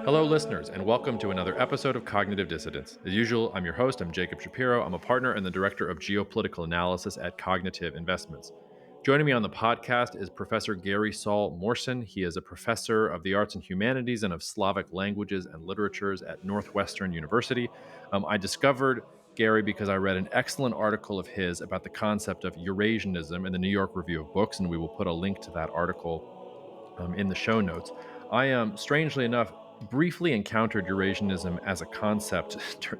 Hello, listeners, and welcome to another episode of Cognitive Dissidence. As usual, I'm your host. I'm Jacob Shapiro. I'm a partner and the director of geopolitical analysis at Cognitive Investments. Joining me on the podcast is Professor Gary Saul Morson. He is a professor of the arts and humanities and of Slavic languages and literatures at Northwestern University. I discovered Gary because I read an excellent article of his about the concept of Eurasianism in the New York Review of Books, and we will put a link to that article in the show notes. I strangely enough, briefly encountered Eurasianism as a concept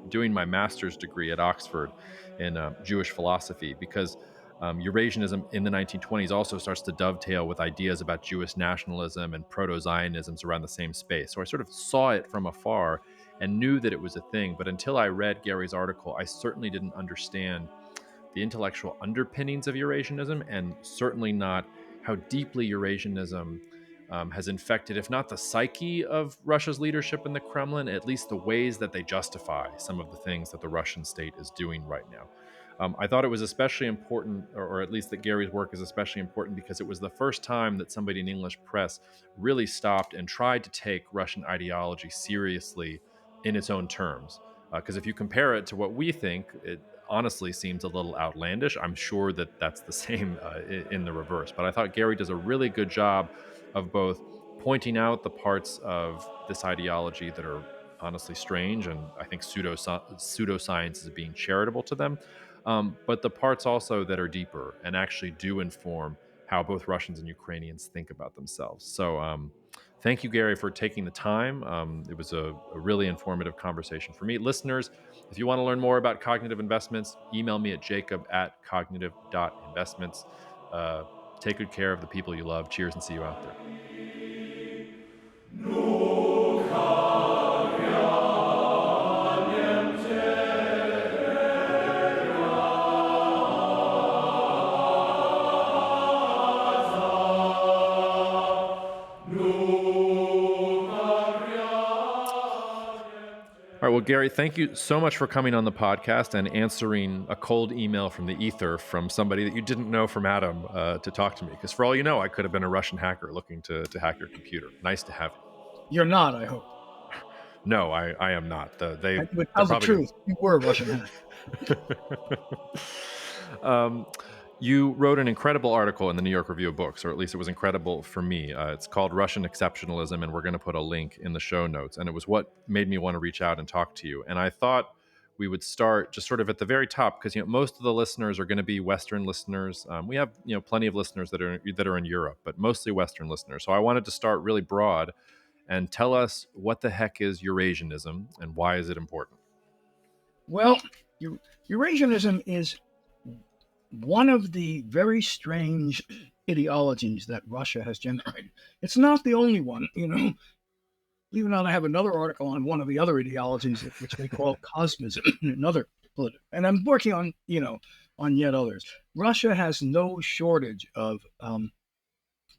doing my master's degree at Oxford in Jewish philosophy, because Eurasianism in the 1920s also starts to dovetail with ideas about Jewish nationalism and proto-Zionisms around the same space. So I sort of saw it from afar and knew that it was a thing. But until I read Gary's article, I certainly didn't understand the intellectual underpinnings of Eurasianism, and certainly not how deeply Eurasianism has infected, if not the psyche of Russia's leadership in the Kremlin, at least the ways that they justify some of the things that the Russian state is doing right now. I thought it was especially important, or at least that Gary's work is especially important, because it was the first time that somebody in English press really stopped and tried to take Russian ideology seriously in its own terms. Because if you compare it to what we think, it honestly seems a little outlandish. I'm sure that that's the same in the reverse. But I thought Gary does a really good job of both pointing out the parts of this ideology that are honestly strange, and I think pseudoscience is being charitable to them, but the parts also that are deeper and actually do inform how both Russians and Ukrainians think about themselves. So thank you, Gary, for taking the time. It was a really informative conversation for me. Listeners, if you want to learn more about cognitive investments, email me at jacob@cognitive.investments. Take good care of the people you love. Cheers, and see you out there. All right. Well, Gary, thank you so much for coming on the podcast and answering a cold email from the ether from somebody that you didn't know from Adam to talk to me. Because for all you know, I could have been a Russian hacker looking to hack your computer. Nice to have you. You're not, I hope. No, I am not. I would They're tell the probably truth. You were a Russian hack. You wrote an incredible article in the New York Review of Books, or at least it was incredible for me. It's called Russian Exceptionalism, and we're going to put a link in the show notes. And it was what made me want to reach out and talk to you. And I thought we would start just sort of at the very top, because most of the listeners are going to be Western listeners. We have plenty of listeners that are in Europe, but mostly Western listeners. So I wanted to start really broad and tell us what the heck is Eurasianism and why is it important? Well, Eurasianism is one of the very strange ideologies that Russia has generated. It's not the only one, Believe it or not, I have another article on one of the other ideologies, which they call cosmism, another political. And I'm working on, on yet others. Russia has no shortage of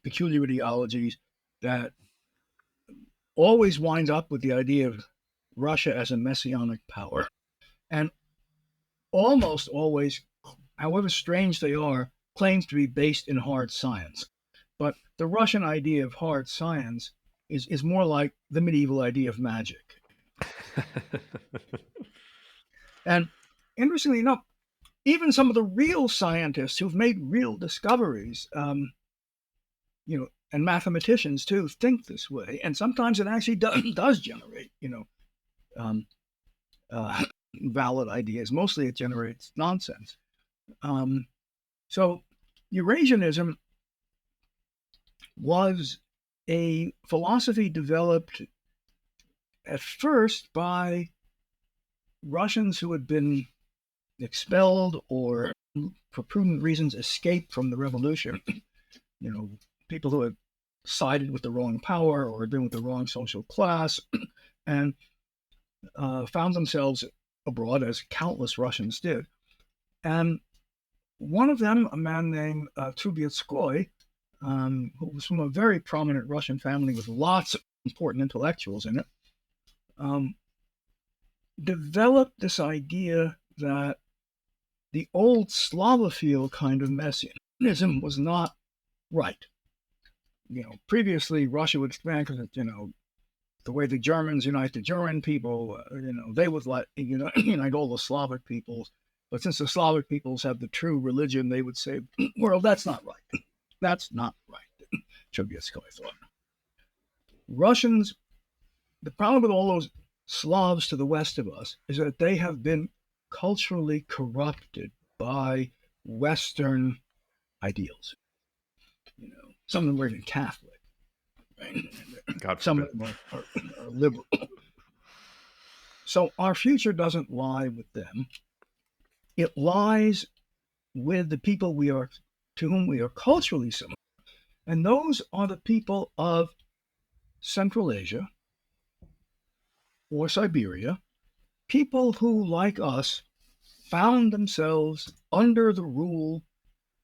peculiar ideologies that always wind up with the idea of Russia as a messianic power. And almost always, however strange they are, claims to be based in hard science. But the Russian idea of hard science is more like the medieval idea of magic. And interestingly enough, even some of the real scientists who've made real discoveries, and mathematicians too, think this way. And sometimes it actually does generate, valid ideas. Mostly it generates nonsense. So Eurasianism was a philosophy developed at first by Russians who had been expelled or, for prudent reasons, escaped from the revolution. People who had sided with the wrong power or had been with the wrong social class and found themselves abroad, as countless Russians did. And one of them, a man named Trubetskoy, who was from a very prominent Russian family with lots of important intellectuals in it, developed this idea that the old Slavophile kind of messianism was not right. Previously Russia would expand because, the way the Germans unite the German people, they would unite all the Slavic peoples. But since the Slavic peoples have the true religion, they would say, well, that's not right. That's not right, Trubetskoy thought. Russians, the problem with all those Slavs to the west of us is that they have been culturally corrupted by Western ideals. Some of them were even Catholic. Right? Some of them are liberal. So our future doesn't lie with them. It lies with the people to whom we are culturally similar. And those are the people of Central Asia or Siberia, people who, like us, found themselves under the rule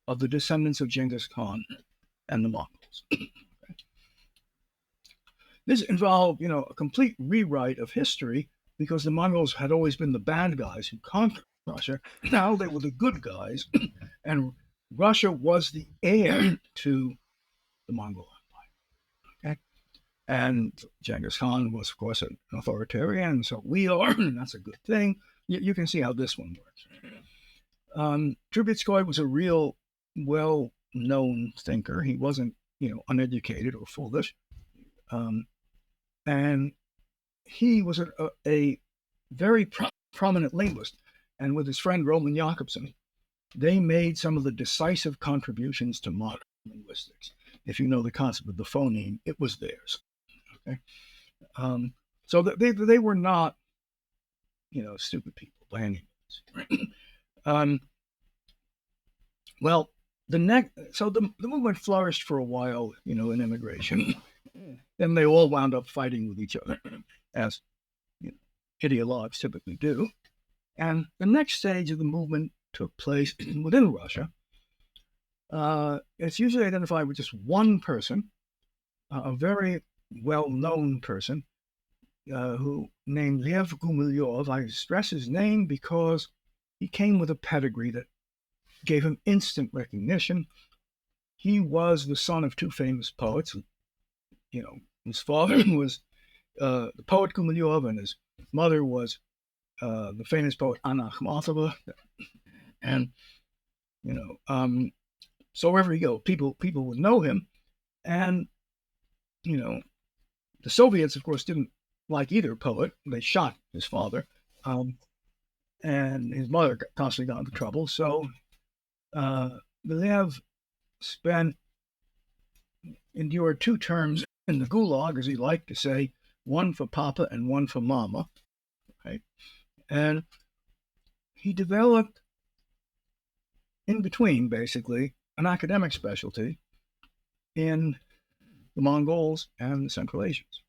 of the descendants of Genghis Khan and the Mongols. This involved, a complete rewrite of history because the Mongols had always been the bad guys who conquered Russia. Now they were the good guys, and Russia was the heir to the Mongol Empire. Okay? And Genghis Khan was, of course, an authoritarian, so we are, and that's a good thing. You can see how this one works. Trubetskoy was a real well-known thinker. He wasn't, uneducated or foolish. And he was a very prominent linguist. And with his friend Roman Jakobson, they made some of the decisive contributions to modern linguistics. If you know the concept of the phoneme, it was theirs. Okay, so they were not, stupid people by any means. Well, the movement flourished for a while, in immigration. Then they all wound up fighting with each other, as ideologues typically do. And the next stage of the movement took place within Russia. It's usually identified with just one person, a very well-known person, who named Lev Gumilyov. I stress his name because he came with a pedigree that gave him instant recognition. He was the son of two famous poets. His father was the poet Gumilyov, and his mother was the famous poet Anna Akhmatova. And so wherever you go, people would know him. And the Soviets, of course, didn't like either poet. They shot his father, and his mother constantly got into trouble. So Lev endured 2 terms in the Gulag, as he liked to say, one for Papa and one for Mama. Right? And he developed, in between, basically, an academic specialty in the Mongols and the Central Asians.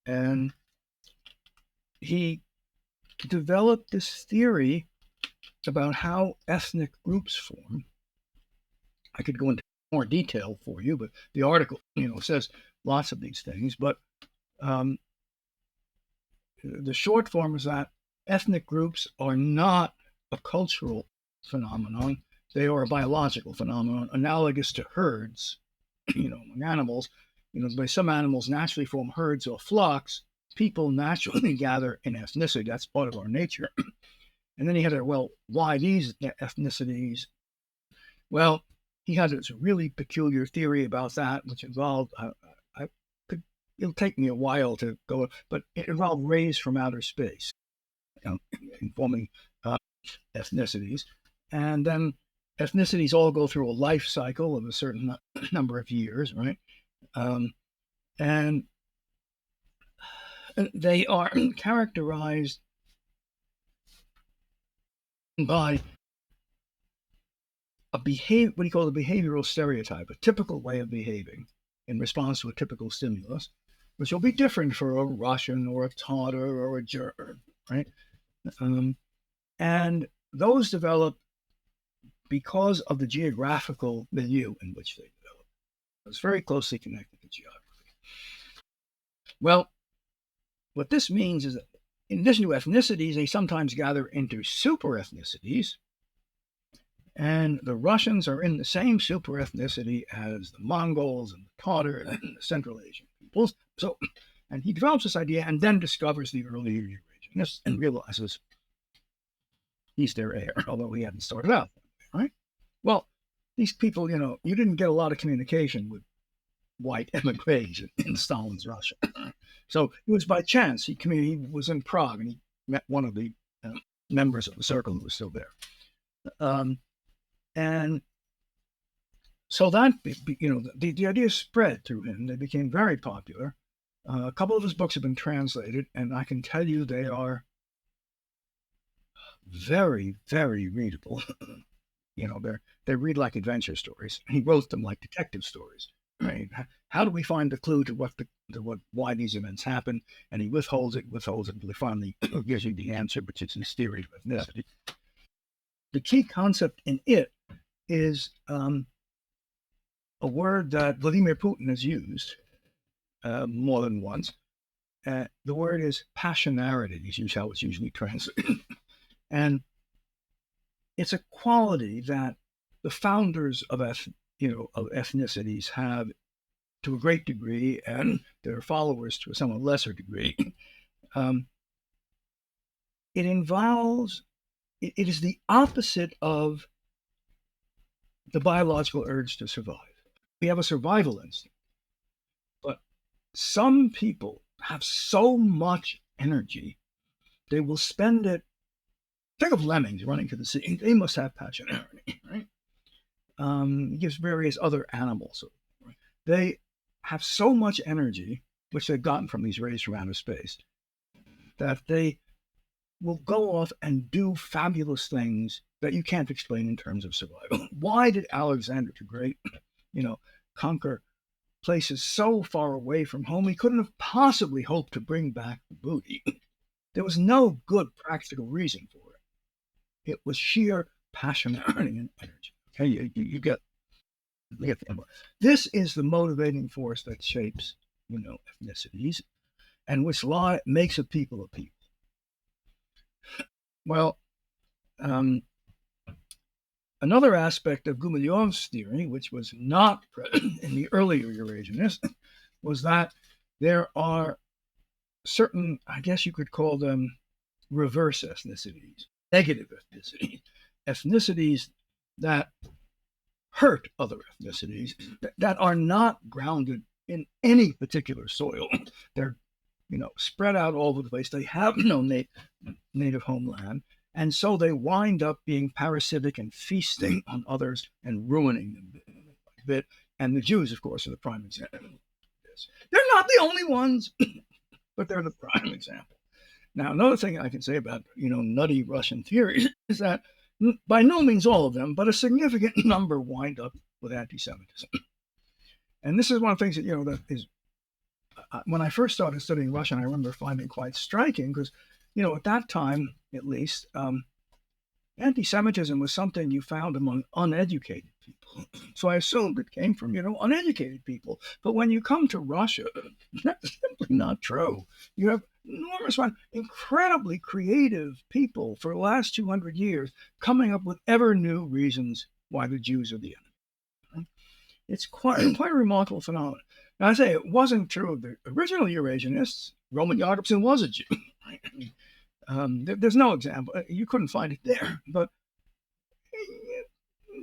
And he developed this theory about how ethnic groups form. I could go into more detail for you, but the article, says lots of these things. But the short form is that ethnic groups are not a cultural phenomenon. They are a biological phenomenon, analogous to herds, among animals. Some animals naturally form herds or flocks. People naturally gather in ethnicity. That's part of our nature. And then he had why these ethnicities? Well, he had this really peculiar theory about that, which involved, it'll take me a while to go, but it involved rays from outer space, in forming ethnicities. And then ethnicities all go through a life cycle of a certain number of years, right? And they are characterized by what he called a behavioral stereotype, a typical way of behaving in response to a typical stimulus, which will be different for a Russian or a Tatar or a German, right? And those develop because of the geographical milieu in which they develop. It's very closely connected to geography. Well, what this means is that in addition to ethnicities, they sometimes gather into super ethnicities. And the Russians are in the same super ethnicity as the Mongols and the Tatar and the Central Asian peoples. So And he develops this idea and then discovers the earlier Eurasianists and realizes he's their heir, although he hadn't started out, right? Well, these people, you didn't get a lot of communication with white emigres in Stalin's Russia. So it was by chance. He was in Prague and he met one of the members of the circle who was still there. And so that, the idea spread through him. They became very popular. A couple of his books have been translated, and I can tell you they are very, very readable. They read like adventure stories. He wrote them like detective stories. Right? How do we find the clue to why these events happen? And he withholds it until he finally gives you the answer, which is his theory of ethnicity. The key concept in it is a word that Vladimir Putin has used more than once. The word is passionarity, is how it's usually translated. And it's a quality that the founders of ethnicities have to a great degree, and their followers to a somewhat lesser degree. It is the opposite of the biological urge to survive. We have a survival instinct, but some people have so much energy, they will spend it. Think of lemmings running to the sea. They must have passionarity, right? It gives various other animals. They have so much energy, which they've gotten from these rays from outer space, that they will go off and do fabulous things that you can't explain in terms of survival. Why did Alexander the Great, conquer places so far away from home? He couldn't have possibly hoped to bring back the booty. There was no good practical reason for it. It was sheer passionarity and energy. Okay, you get the idea. This is the motivating force that shapes, ethnicities, and which makes a people a people. Well, another aspect of Gumilyov's theory, which was not present in the earlier Eurasianists, was that there are certain, I guess you could call them reverse ethnicities, negative ethnicities that hurt other ethnicities, that are not grounded in any particular soil. They're, spread out all over the place. They have no native homeland. And so they wind up being parasitic and feasting on others and ruining them bit by bit. And the Jews, of course, are the prime example of this. They're not the only ones, but they're the prime example. Now, another thing I can say about, nutty Russian theories is that by no means all of them, but a significant number wind up with anti-Semitism. And this is one of the things that, that is, when I first started studying Russian, I remember finding quite striking because, at that time, at least, anti-Semitism was something you found among uneducated people. So I assumed it came from, uneducated people. But when you come to Russia, that's simply not true. You have enormous amount, incredibly creative people for the last 200 years coming up with ever new reasons why the Jews are the enemy. It's quite a remarkable phenomenon. Now, I say it wasn't true of the original Eurasianists. Roman Jakobson was a Jew. There's no example. You couldn't find it there. But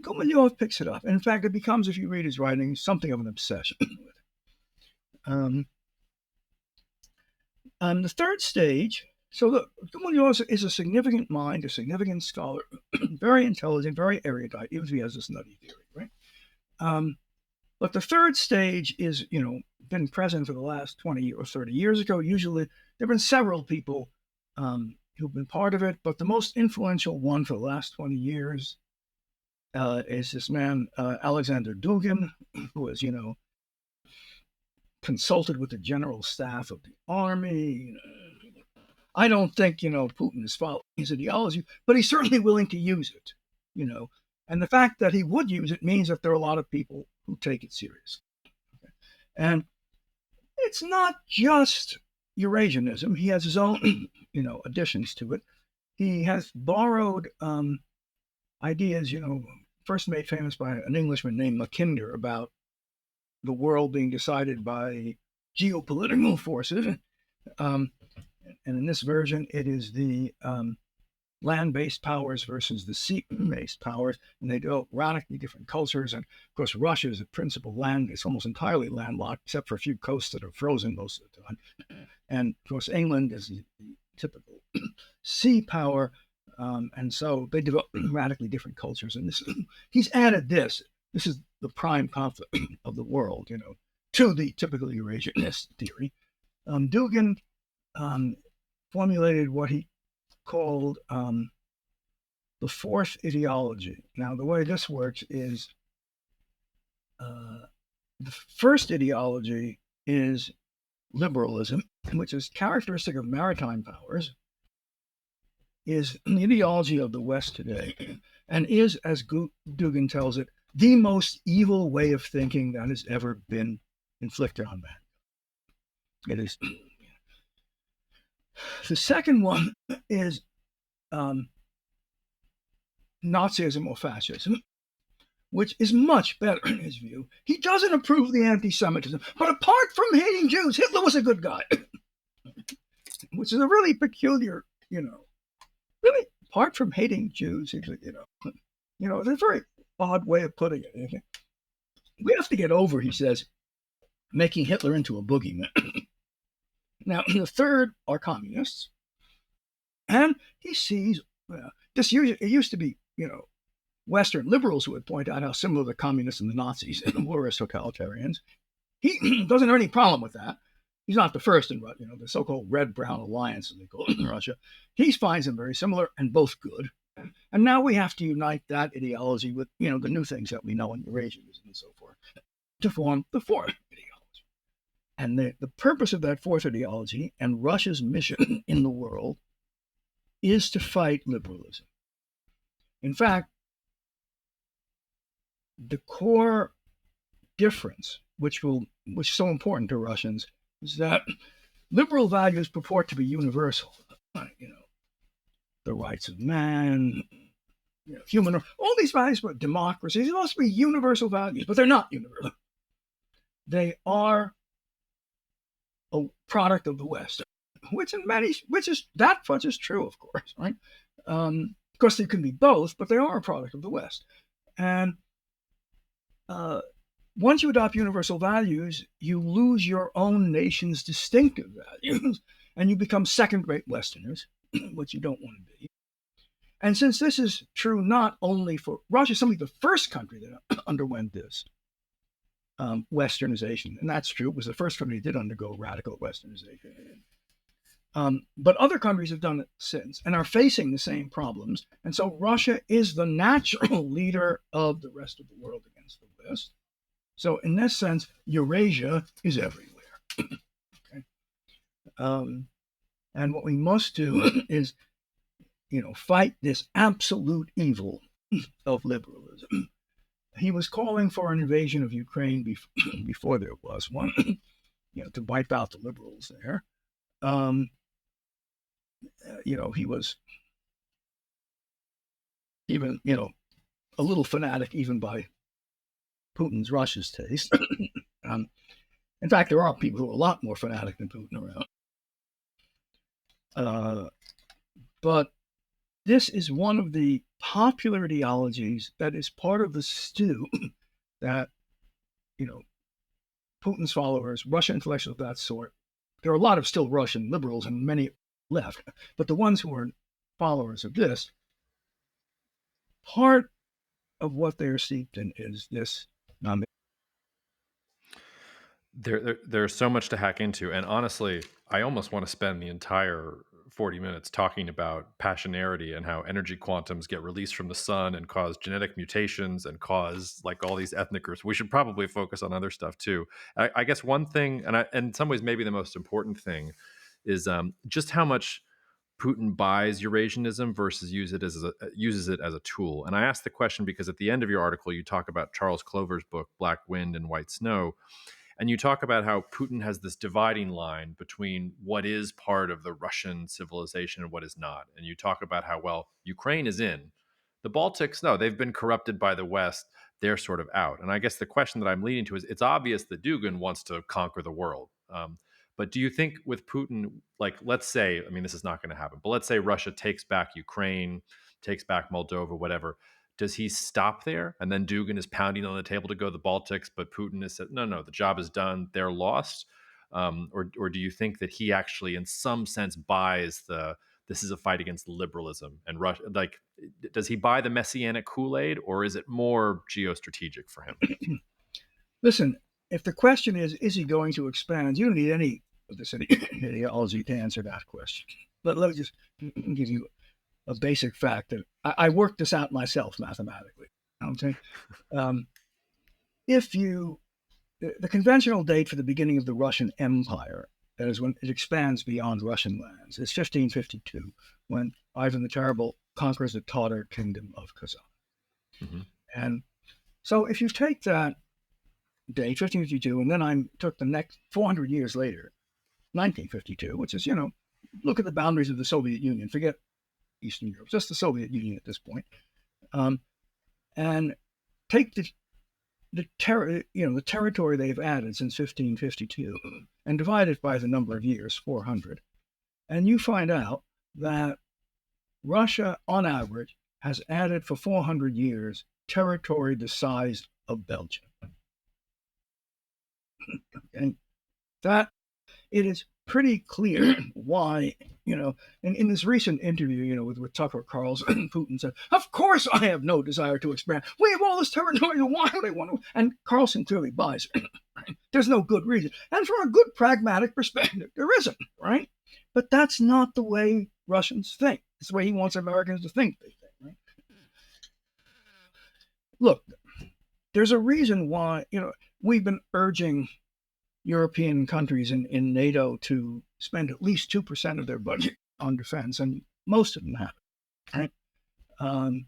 Gumilyov picks it up. In fact, it becomes, if you read his writings, something of an obsession with it. The third stage, so look, Gumilyov is a significant mind, a significant scholar, very intelligent, very erudite, even if he has this nutty theory, right? But the third stage is, been present for the last 20 or 30 years ago. Usually, there have been several people who've been part of it, but the most influential one for the last 20 years is this man, Alexander Dugin, who has, consulted with the general staff of the army. I don't think, Putin is following his ideology, but he's certainly willing to use it, And the fact that he would use it means that there are a lot of people who take it seriously. Okay? And it's not just Eurasianism. He has his own, additions to it. He has borrowed ideas, first made famous by an Englishman named Mackinder about the world being decided by geopolitical forces. And in this version, it is the land-based powers versus the sea-based powers, and they develop radically different cultures. And of course, Russia is a principal land; it's almost entirely landlocked, except for a few coasts that are frozen most of the time. And of course, England is the typical sea power, and so they develop radically different cultures. And he's added this. This is the prime conflict of the world, to the typical Eurasianist theory. Dugin formulated what he called the fourth ideology. Now, the way this works is the first ideology is liberalism, which is characteristic of maritime powers, is an ideology of the West today, and is, as Dugin tells it, the most evil way of thinking that has ever been inflicted on man. It is. The second one is Nazism or fascism, which is much better in his view. He doesn't approve the anti-Semitism, but apart from hating Jews, Hitler was a good guy, which is a really peculiar, really apart from hating Jews, it's a very odd way of putting it. We have to get over, he says, making Hitler into a boogeyman. Now, the third are communists, and he sees this. It used to be, Western liberals who would point out how similar the communists and the Nazis were as totalitarians. He doesn't have any problem with that. He's not the first in the so-called Red-Brown Alliance, as they call it in Russia. He finds them very similar and both good. And now we have to unite that ideology with, the new things that we know in Eurasianism and so forth to form the fourth ideology. And the purpose of that fourth ideology and Russia's mission in the world is to fight liberalism. In fact, the core difference, which is so important to Russians, is that liberal values purport to be universal. The rights of man, human, all these values, but democracy, these must be universal values, but they're not universal. They are a product of the West, which is that much is true, of course, right? Of course, they can be both, but they are a product of the West. And once you adopt universal values, you lose your own nation's distinctive values, and you become second-rate Westerners, which you don't want to be. And since this is true not only for Russia, simply the first country that underwent this Westernization, and that's true, it was the first country that did undergo radical Westernization. But other countries have done it since and are facing the same problems. And so Russia is the natural leader of the rest of the world against the West. So in this sense, Eurasia is everywhere. Okay? And what we must do is, fight this absolute evil of liberalism. He was calling for an invasion of Ukraine before there was one, to wipe out the liberals there. He was even, a little fanatic even by Putin's Russia's taste. In fact, there are people who are a lot more fanatic than Putin around. But this is one of the popular ideologies that is part of the stew that, Putin's followers, Russian intellectuals of that sort, there are a lot of still Russian liberals and many left, but the ones who are followers of this, part of what they are steeped in is this. There's so much to hack into, and honestly, I almost want to spend the entire 40 minutes talking about passionarity and how energy quantums get released from the sun and cause genetic mutations and cause all these ethnic groups. We should probably focus on other stuff too. I guess one thing, and in some ways maybe the most important thing, is just how much Putin buys Eurasianism versus uses it as a tool. And I asked the question because at the end of your article, you talk about Charles Clover's book, Black Wind and White Snow. And you talk about how Putin has this dividing line between what is part of the Russian civilization and what is not. And you talk about how, Ukraine is in. The Baltics, no, they've been corrupted by the West. they're sort of out. And I guess the question that I'm leading to is, it's obvious that Dugin wants to conquer the world. But do you think with Putin, like, let's say, I mean, this is not going to happen, but let's say Russia takes back Ukraine, takes back Moldova, whatever. Does he stop there? And then Dugin is pounding on the table to go to the Baltics, but Putin has said, no, the job is done. They're lost. Or do you think that he actually, in some sense, buys this is a fight against liberalism and Russia? Like, does he buy the messianic Kool-Aid, or is it more geostrategic for him? Listen, if the question is he going to expand, you don't need any of this ideology to answer that question. But let me just give you a basic fact that I worked this out myself mathematically. Okay, if you the conventional date for the beginning of the Russian Empire, that is when it expands beyond Russian lands, is 1552, when Ivan the Terrible conquers the Tatar kingdom of Kazan. Mm-hmm. And so if you take that date, 1552, and then I took the next 400 years later, 1952, which is, look at the boundaries of the Soviet Union, forget Eastern Europe, just the Soviet Union at this point, and take the territory they've added since 1552 and divide it by the number of years, 400, and you find out that Russia, on average, has added for 400 years territory the size of Belgium. And that it is pretty clear why, in this recent interview, with Tucker Carlson, Putin said, "Of course I have no desire to expand. We have all this territory, why would I want to?" And Carlson clearly buys it. Right? There's no good reason. And from a good pragmatic perspective, there isn't, right? But that's not the way Russians think. It's the way he wants Americans to think they think, right? Look, there's a reason why, we've been urging European countries in NATO to spend at least 2% of their budget on defense, and most of them have it. Right?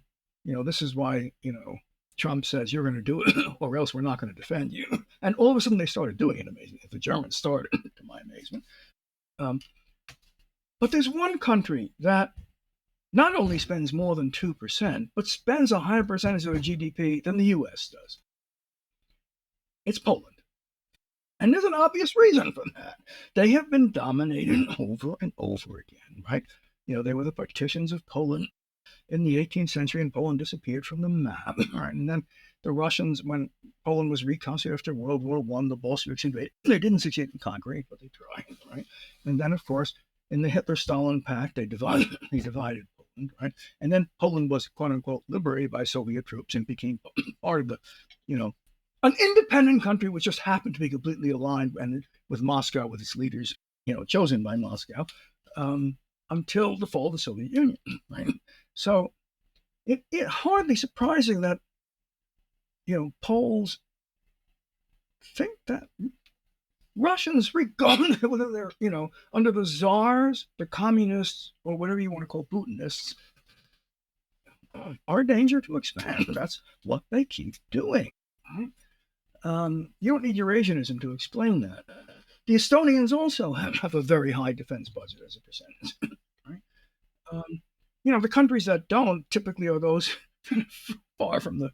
This is why, Trump says you're going to do it or else we're not going to defend you. And all of a sudden they started doing it, amazingly. The Germans started, to my amazement. But there's one country that not only spends more than 2%, but spends a higher percentage of their GDP than the U.S. does. It's Poland. And there's an obvious reason for that. They have been dominated over and over again, right? They were the partitions of Poland in the 18th century, and Poland disappeared from the map, right? And then the Russians, when Poland was reconstituted after World War I, the Bolsheviks invaded. They didn't succeed in conquering it, but they tried, right? And then, of course, in the Hitler-Stalin Pact, they divided Poland, right? And then Poland was, quote-unquote, liberated by Soviet troops and became part of the, an independent country which just happened to be completely aligned with Moscow, with its leaders, chosen by Moscow, until the fall of the Soviet Union, right? So it hardly surprising that, Poles think that Russians, regardless of whether they're, under the czars, the communists, or whatever you want to call Putinists, are a danger to expand. That's what they keep doing. Right? You don't need Eurasianism to explain that. The Estonians also have a very high defense budget as a percentage. Right? The countries that don't typically are those far from the,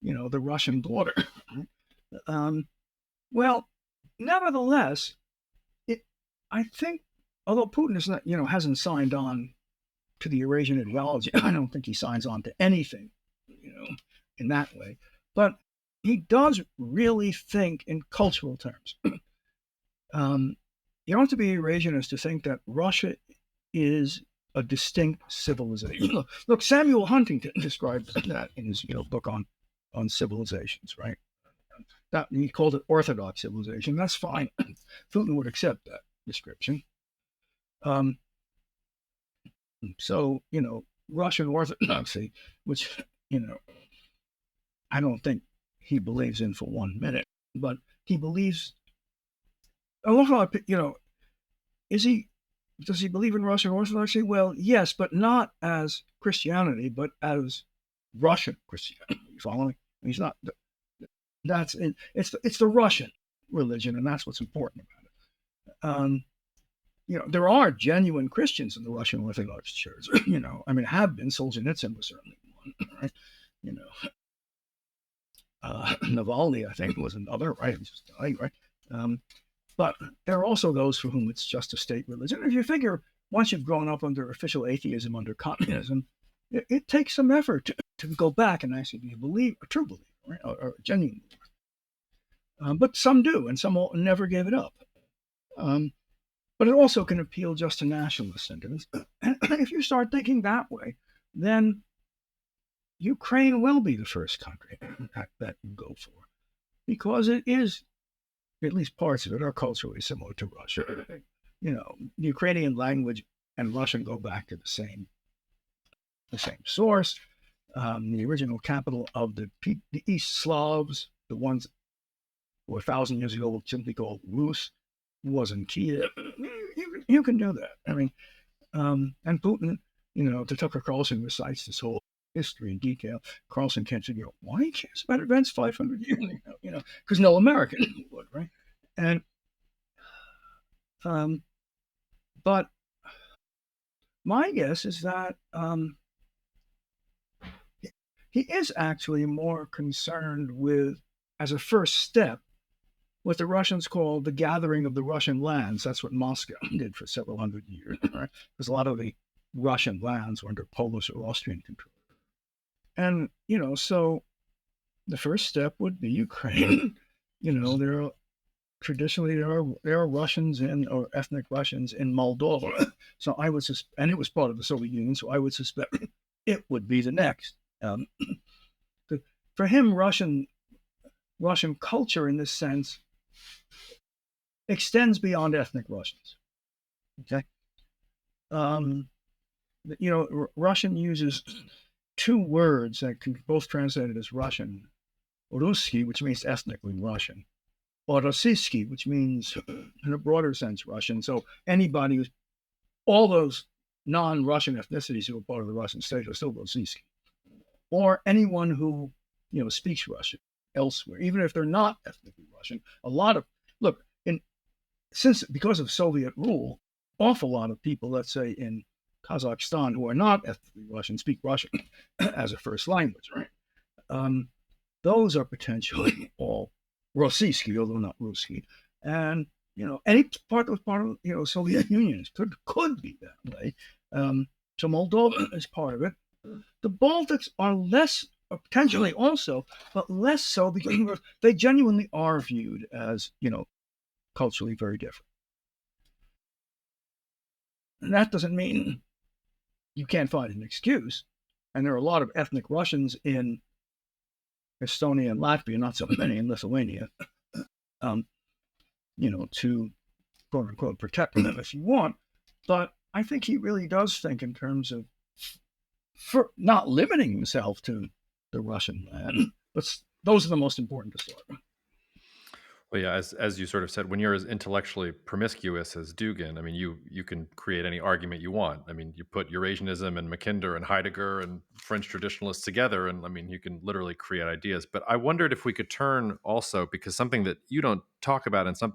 the Russian border. Right? Well, nevertheless, I think, although Putin is not, hasn't signed on to the Eurasian ideology, I don't think he signs on to anything, in that way. But he does really think in cultural terms. You don't have to be Eurasianist to think that Russia is a distinct civilization. Look, Samuel Huntington described that in his book on civilizations, right? That he called it orthodox civilization. That's fine. Putin would accept that description. So, Russian orthodoxy, which, I don't think he believes in for 1 minute, but he believes a lot of, does he believe in Russian Orthodoxy? Well, yes, but not as Christianity, but as Russian Christianity. You follow me? He's not. It's the Russian religion, and that's what's important about it. There are genuine Christians in the Russian Orthodox Church. Have been. Solzhenitsyn was certainly one. Right? Navalny, I think, was another, right? He just died, right? But there are also those for whom it's just a state religion. If you figure once you've grown up under official atheism, under communism, it takes some effort to go back and actually be a true believer, right? Or a genuine believer. But some do, and some will never give it up. But it also can appeal just to nationalist sentiments. And if you start thinking that way, then Ukraine will be the first country that you go for, because it is, at least parts of it, are culturally similar to Russia. The Ukrainian language and Russian go back to the same source. The original capital of the East Slavs, the ones who 1,000 years ago were simply called Rus, was in Kiev. You can do that. I mean, and Putin, to Tucker Carlson recites this whole history in detail. Carlson can't figure out why he cares about events 500 years ago, because no American would, right? And, but my guess is that he is actually more concerned with, as a first step, what the Russians call the gathering of the Russian lands. That's what Moscow did for several hundred years, right? Because a lot of the Russian lands were under Polish or Austrian control. And, so the first step would be Ukraine. Traditionally there are Russians or ethnic Russians in Moldova. So I would suspect, and it was part of the Soviet Union, so I would suspect it would be the next. For him, Russian culture in this sense extends beyond ethnic Russians. Okay. Russian uses two words that can both translated as Russian: Ruski, which means ethnically Russian, or Rossiyski, which means, in a broader sense, Russian. So anybody who's, all those non-Russian ethnicities who are part of the Russian state are still Rossiyski. Or anyone who, speaks Russian elsewhere, even if they're not ethnically Russian. Because of Soviet rule, awful lot of people, let's say in Kazakhstan, who are not ethnically Russian, speak Russian as a first language, right? Those are potentially all Rossiyski, although not Ruski. And, any part of Soviet Union could be that way. So Moldova is part of it. The Baltics are less, potentially also, but less so, because they genuinely are viewed as, culturally very different. And that doesn't mean you can't find an excuse. And there are a lot of ethnic Russians in Estonia and Latvia, not so many in Lithuania, to quote unquote protect them if you want. But I think he really does think in terms of not limiting himself to the Russian land. But those are the most important to start with. Well, yeah, as you sort of said, when you're as intellectually promiscuous as Dugin, I mean, you can create any argument you want. I mean, you put Eurasianism and Mackinder and Heidegger and French traditionalists together, and I mean, you can literally create ideas. But I wondered if we could turn also, because something that you don't talk about in some,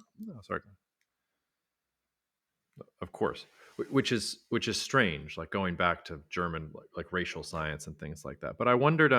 of course, which is strange, like going back to German like racial science and things like that. But I wondered,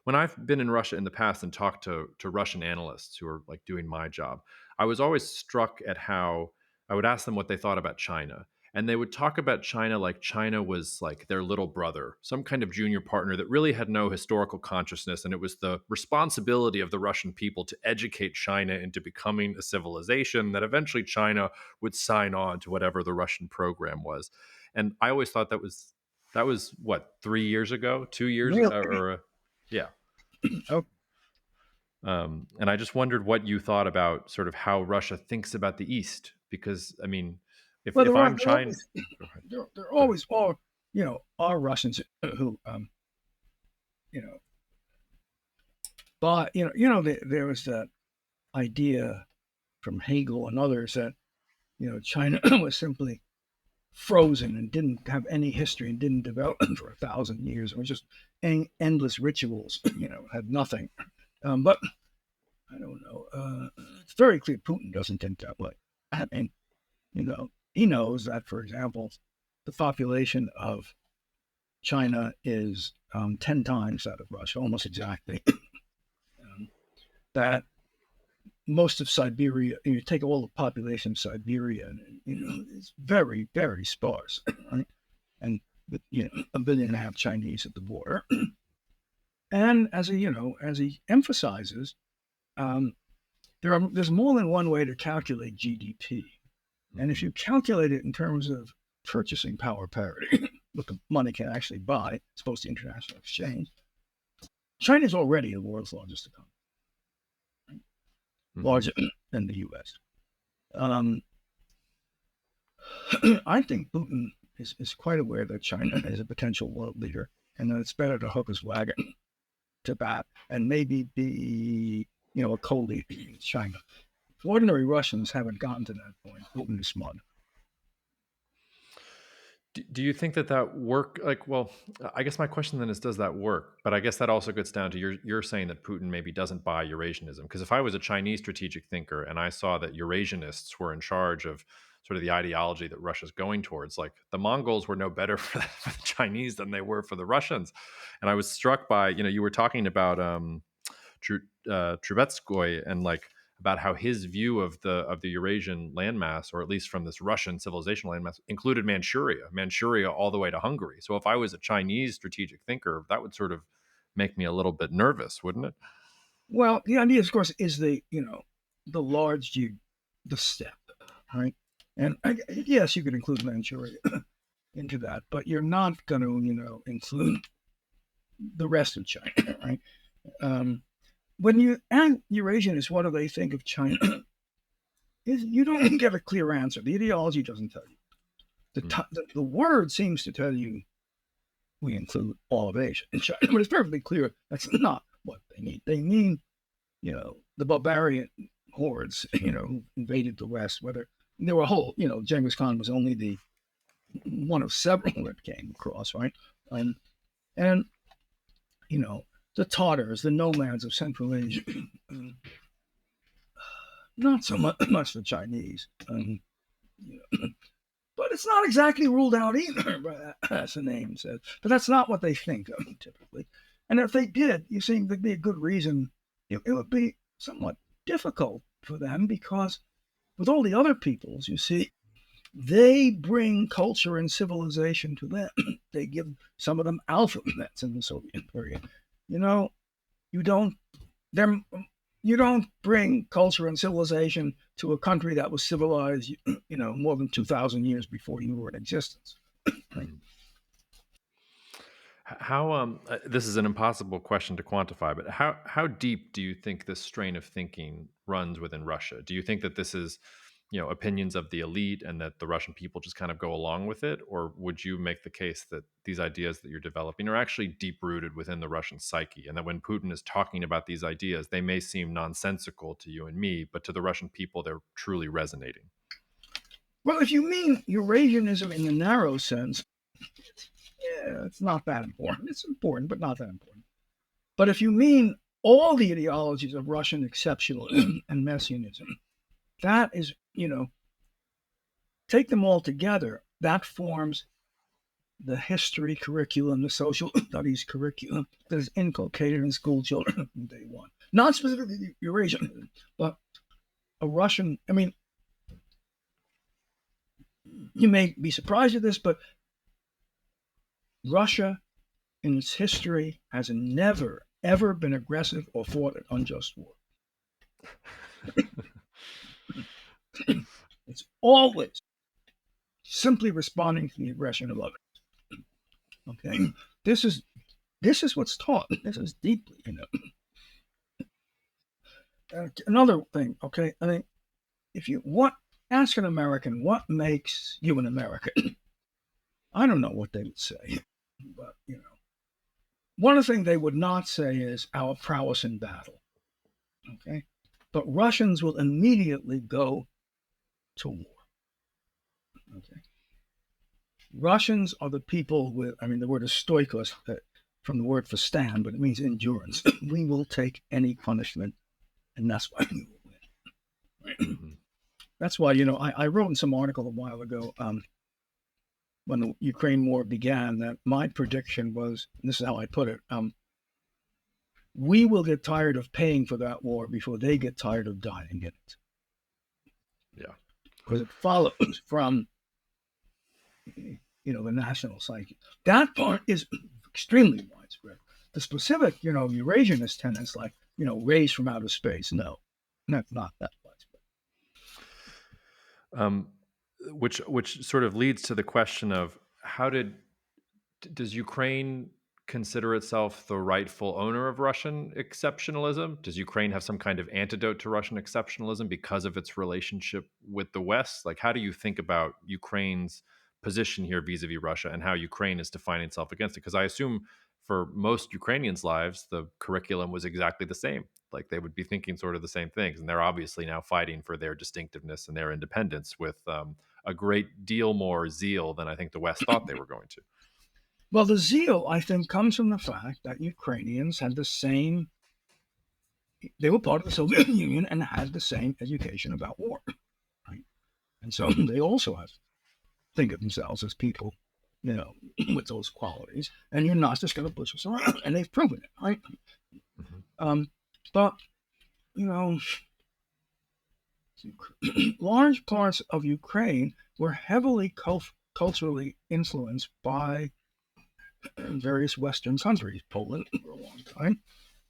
when I've been in Russia in the past and talked to Russian analysts who are like doing my job, I was always struck at how I would ask them what they thought about China. And they would talk about China like China was like their little brother, some kind of junior partner that really had no historical consciousness. And it was the responsibility of the Russian people to educate China into becoming a civilization that eventually China would sign on to whatever the Russian program was. And I always thought that was what, 3 years ago, 2 years, Really? Yeah. Oh. And I just wondered what you thought about sort of how Russia thinks about the East, because I mean, if I'm China, there always are, are Russians who, but there was that idea from Hegel and others that China was simply frozen and didn't have any history and didn't develop for 1,000 years. It was just endless rituals, had nothing. But I don't know. It's very clear Putin doesn't think that way. I mean, he knows that, for example, the population of China is 10 times that of Russia, almost exactly. that most of Siberia, you take all the population of Siberia, and it's very, very sparse, right? And with 1.5 billion Chinese at the border. And as he emphasizes, there's more than one way to calculate GDP. And if you calculate it in terms of purchasing power parity, what the money can actually buy, as opposed to international exchange, China is already the world's largest economy, right? Larger than the U.S. I think Putin is quite aware that China is a potential world leader, and that it's better to hook his wagon to that and maybe be, a co-leader in China. If ordinary Russians haven't gotten to that point, Putin is smart. Do you think that work? Well, I guess my question then is, does that work? But I guess that also gets down to you're saying that Putin maybe doesn't buy Eurasianism. Because if I was a Chinese strategic thinker and I saw that Eurasianists were in charge of sort of the ideology that Russia's going towards, like the Mongols were no better for the Chinese than they were for the Russians. And I was struck by, you were talking about Trubetskoy and about how his view of the Eurasian landmass, or at least from this Russian civilizational landmass, included Manchuria all the way to Hungary. So if I was a Chinese strategic thinker, that would sort of make me a little bit nervous, wouldn't it? Well, the idea, of course, is the step, right? And yes, you could include Manchuria into that, but you're not going to, include the rest of China, right? When you ask Eurasianists, what do they think of China? You don't get a clear answer. The ideology doesn't tell you. The word seems to tell you we include all of Asia in China, but it's perfectly clear that's not what they mean. They mean, the barbarian hordes, who invaded the West. Whether there were Genghis Khan was only the one of several that came across, right? And the Tatars, the nomads of Central Asia, not so much the Chinese, but it's not exactly ruled out either, as the name says. But that's not what they think of typically. And if they did, you see, there'd be a good reason. It would be somewhat difficult for them because with all the other peoples, you see, they bring culture and civilization to them. They give some of them alphabets in the Soviet period. You don't bring culture and civilization to a country that was civilized, more than 2,000 years before you were in existence. Right? How this is an impossible question to quantify, but how deep do you think this strain of thinking runs within Russia? Do you think that this is, opinions of the elite and that the Russian people just kind of go along with it? Or would you make the case that these ideas that you're developing are actually deep rooted within the Russian psyche, and that when Putin is talking about these ideas, they may seem nonsensical to you and me, but to the Russian people, they're truly resonating? Well, if you mean Eurasianism in the narrow sense, it's not that important. It's important, but not that important. But if you mean all the ideologies of Russian exceptionalism and messianism, that is, take them all together, that forms the history curriculum, the social studies curriculum that is inculcated in school children from day one. Not specifically Eurasianism, but a Russian, you may be surprised at this, but Russia in its history has never, ever been aggressive or fought an unjust war. It's always simply responding to the aggression of others. Okay, this is what's taught. This is deeply, another thing. Okay, if you ask an American what makes you an American, I don't know what they would say, but one of the things they would not say is our prowess in battle. Okay, but Russians will immediately go to war. Okay. Russians are the people with, the word is stoikos, from the word for stand, but it means endurance. We will take any punishment, and that's why we will win. Right? That's why, I wrote in some article a while ago, when the Ukraine war began, that my prediction was, and this is how I put it, we will get tired of paying for that war before they get tired of dying in it. Yeah. Because it follows from, the national psyche. That part is extremely widespread. The specific, Eurasianist tenets like, raised from outer space, no, not that widespread. Which sort of leads to the question of does Ukraine consider itself the rightful owner of Russian exceptionalism? Does Ukraine have some kind of antidote to Russian exceptionalism because of its relationship with the West? Like, how do you think about Ukraine's position here vis-a-vis Russia and how Ukraine is defining itself against it? Because I assume for most Ukrainians' lives, the curriculum was exactly the same. Like, they would be thinking sort of the same things, and they're obviously now fighting for their distinctiveness and their independence with a great deal more zeal than I think the West thought they were going to. Well, the zeal, I think, comes from the fact that Ukrainians had they were part of the Soviet Union and had the same education about war. Right? And so they also have to think of themselves as people, with those qualities. And you're not just going to push us around. And they've proven it, right? Mm-hmm. But, large parts of Ukraine were heavily culturally influenced by various Western countries, Poland for a long time,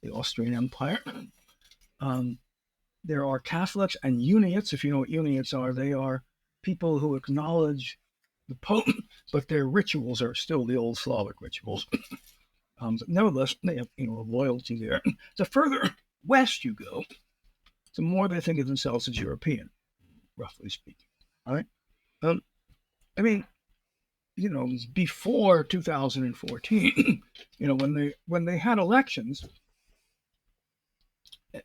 the Austrian Empire. There are Catholics and Uniates. If you know what Uniates are, they are people who acknowledge the Pope, but their rituals are still the old Slavic rituals. But nevertheless, they have a loyalty there. The further west you go, the more they think of themselves as European, roughly speaking. All right. Before 2014, when they had elections,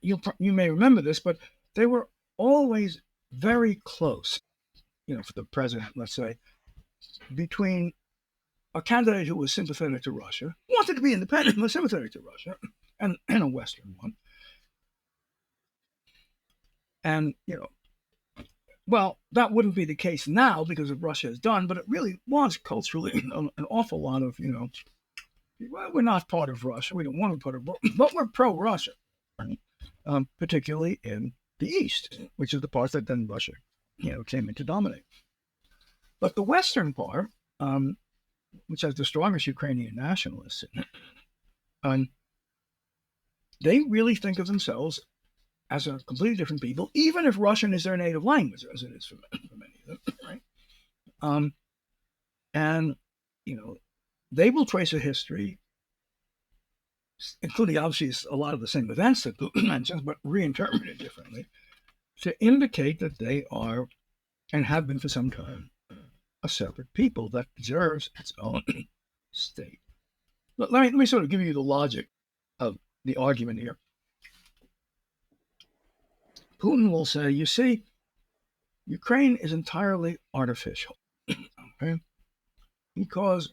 you may remember this, but they were always very close, for the president, let's say, between a candidate who was sympathetic to Russia, wanted to be independent, but sympathetic to Russia, and a Western one. And, well, that wouldn't be the case now because of Russia has done, but it really was culturally an awful lot of, well, we're not part of Russia. We don't want to be part of Russia, but we're pro-Russia, right? Particularly in the East, which is the part that then Russia, came in to dominate. But the Western part, which has the strongest Ukrainian nationalists in it, they really think of themselves as a completely different people, even if Russian is their native language, as it is for many of them, right? And, they will trace a history, including obviously a lot of the same events that Putin mentions, but reinterpreted differently, to indicate that they are, and have been for some time, a separate people that deserves its own state. Let me sort of give you the logic of the argument here. Putin will say, you see, Ukraine is entirely artificial, okay? Because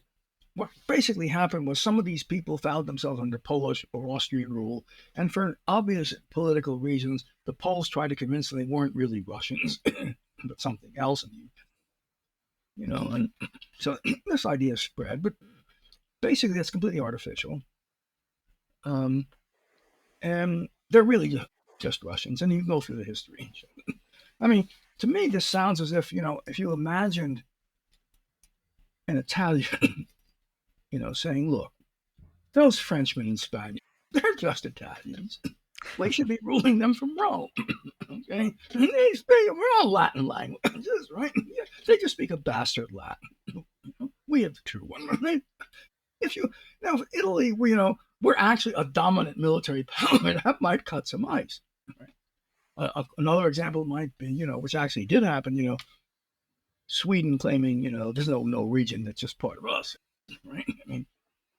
what basically happened was some of these people found themselves under Polish or Austrian rule, and for obvious political reasons, the Poles tried to convince them they weren't really Russians, but something else. And so this idea spread, but basically that's completely artificial. And they're really just Russians, and you can go through the history. I mean, to me, this sounds as if, if you imagined an Italian, saying, look, those Frenchmen and Spaniards, they're just Italians. We should be ruling them from Rome. Okay? And they speak, we're all Latin languages, right? They just speak a bastard Latin. We have the true one, right? If Italy, we're actually a dominant military power, that might cut some ice. Right? Another example might be, which actually did happen, Sweden claiming, there's no region that's just part of us, right? I mean,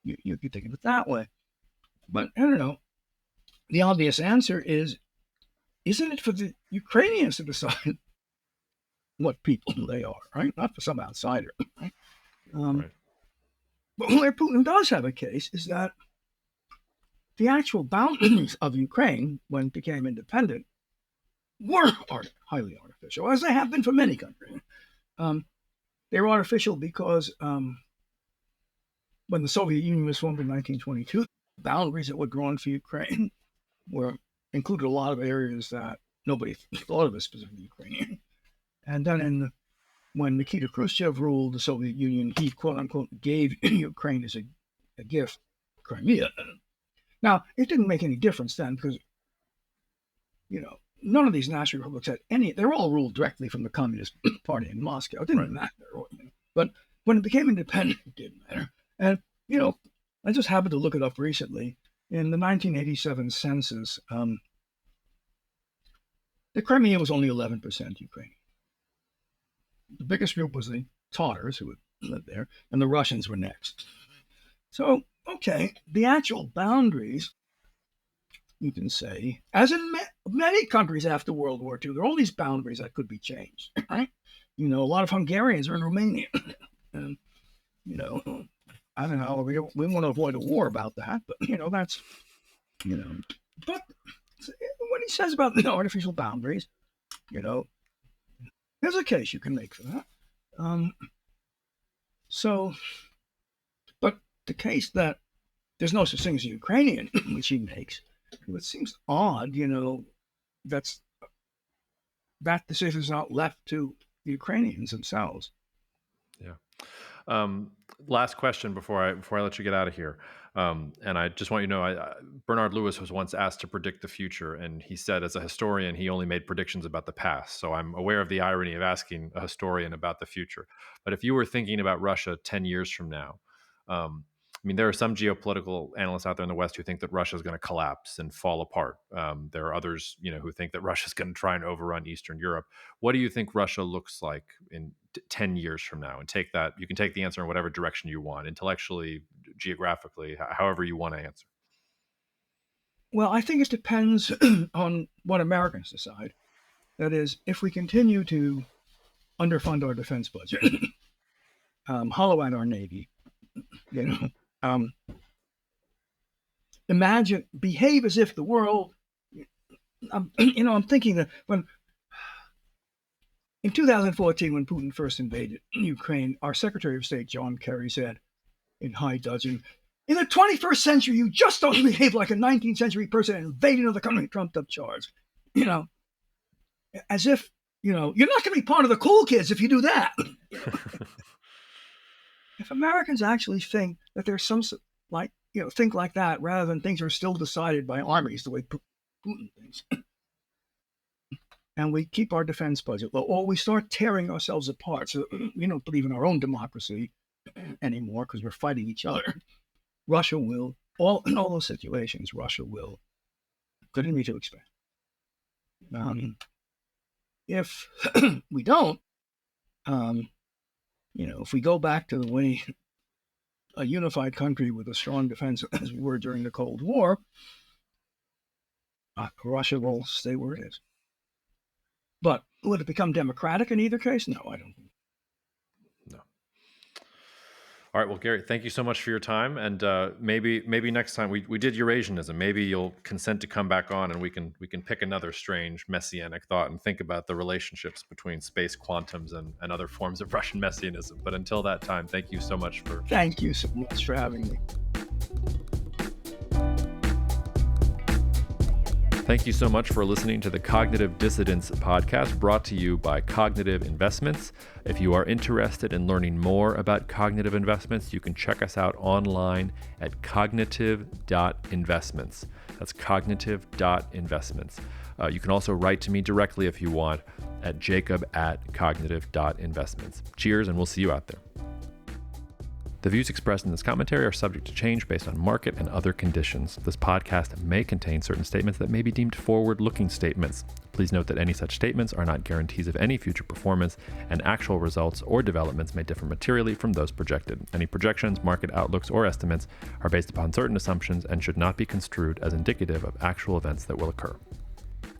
you could think of it that way. But I don't know. The obvious answer is, isn't it for the Ukrainians to decide what people they are, right? Not for some outsider, right? Right. But where Putin does have a case is that the actual boundaries of Ukraine, when it became independent, were highly artificial, as they have been for many countries. They were artificial because when the Soviet Union was formed in 1922, boundaries that were drawn for Ukraine were included a lot of areas that nobody thought of as specifically Ukrainian. And then when Nikita Khrushchev ruled the Soviet Union, he quote unquote gave Ukraine as a gift Crimea. Now, it didn't make any difference then because, none of these national republics had they're all ruled directly from the Communist Party in Moscow. It didn't matter. But when it became independent, it did matter. And, I just happened to look it up recently. In the 1987 census, the Crimea was only 11% Ukrainian. The biggest group was the Tatars who lived there, and the Russians were next. So, okay, the actual boundaries, you can say, as in many countries after World War II, there are all these boundaries that could be changed, right? A lot of Hungarians are in Romania. And, I don't know, we want to avoid a war about that, but, that's, but what he says about the artificial boundaries, there's a case you can make for that. But the case that there's no such thing as a Ukrainian, which he makes, it seems odd, that decision is not left to the Ukrainians themselves. Yeah. Last question before I let you get out of here. And I just want you to know, Bernard Lewis was once asked to predict the future, and he said, as a historian, he only made predictions about the past. So I'm aware of the irony of asking a historian about the future. But if you were thinking about Russia 10 years from now, there are some geopolitical analysts out there in the West who think that Russia is going to collapse and fall apart. There are others, who think that Russia is going to try and overrun Eastern Europe. What do you think Russia looks like in 10 years from now? And you can take the answer in whatever direction you want, intellectually, geographically, however you want to answer. Well, I think it depends on what Americans decide. That is, if we continue to underfund our defense budget, hollow out our Navy, behave as if the world, I'm thinking that in 2014, when Putin first invaded Ukraine, our Secretary of State, John Kerry, said in high dudgeon, in the 21st century, you just don't behave like a 19th century person invading another country, trumped up charge. As if, you're not going to be part of the cool kids if you do that. If Americans actually think that there's some, think like that, rather than things are still decided by armies the way Putin thinks, and we keep our defense budget low, or we start tearing ourselves apart, so we don't believe in our own democracy anymore because we're fighting each other, Russia will, in all those situations, Russia will continue to expand. If we don't, if we go back to the way a unified country with a strong defense as we were during the Cold War, Russia will stay where it is. But would it become democratic in either case? No, I don't think. No. All right. Well, Gary, thank you so much for your time. And maybe next time we did Eurasianism. Maybe you'll consent to come back on, and we can pick another strange messianic thought and think about the relationships between space quantums and other forms of Russian messianism. But until that time, thank you so much for. Thank you so much for having me. Thank you so much for listening to the Cognitive Dissidence podcast, brought to you by Cognitive Investments. If you are interested in learning more about cognitive investments, you can check us out online at cognitive.investments. That's cognitive.investments. You can also write to me directly if you want at jacob@cognitive.investments. Cheers, and we'll see you out there. The views expressed in this commentary are subject to change based on market and other conditions. This podcast may contain certain statements that may be deemed forward-looking statements. Please note that any such statements are not guarantees of any future performance, and actual results or developments may differ materially from those projected. Any projections, market outlooks, or estimates are based upon certain assumptions and should not be construed as indicative of actual events that will occur.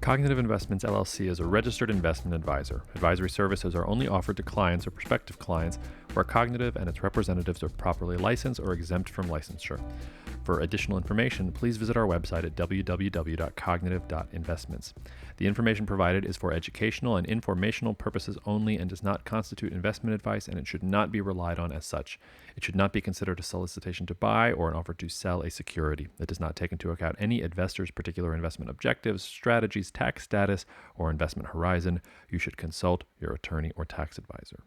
Cognitive Investments LLC is a registered investment advisor. Advisory services are only offered to clients or prospective clients where Cognitive and its representatives are properly licensed or exempt from licensure. For additional information, please visit our website at www.cognitive.investments. The information provided is for educational and informational purposes only and does not constitute investment advice, and it should not be relied on as such. It should not be considered a solicitation to buy or an offer to sell a security. It does not take into account any investor's particular investment objectives, strategies, tax status, or investment horizon. You should consult your attorney or tax advisor.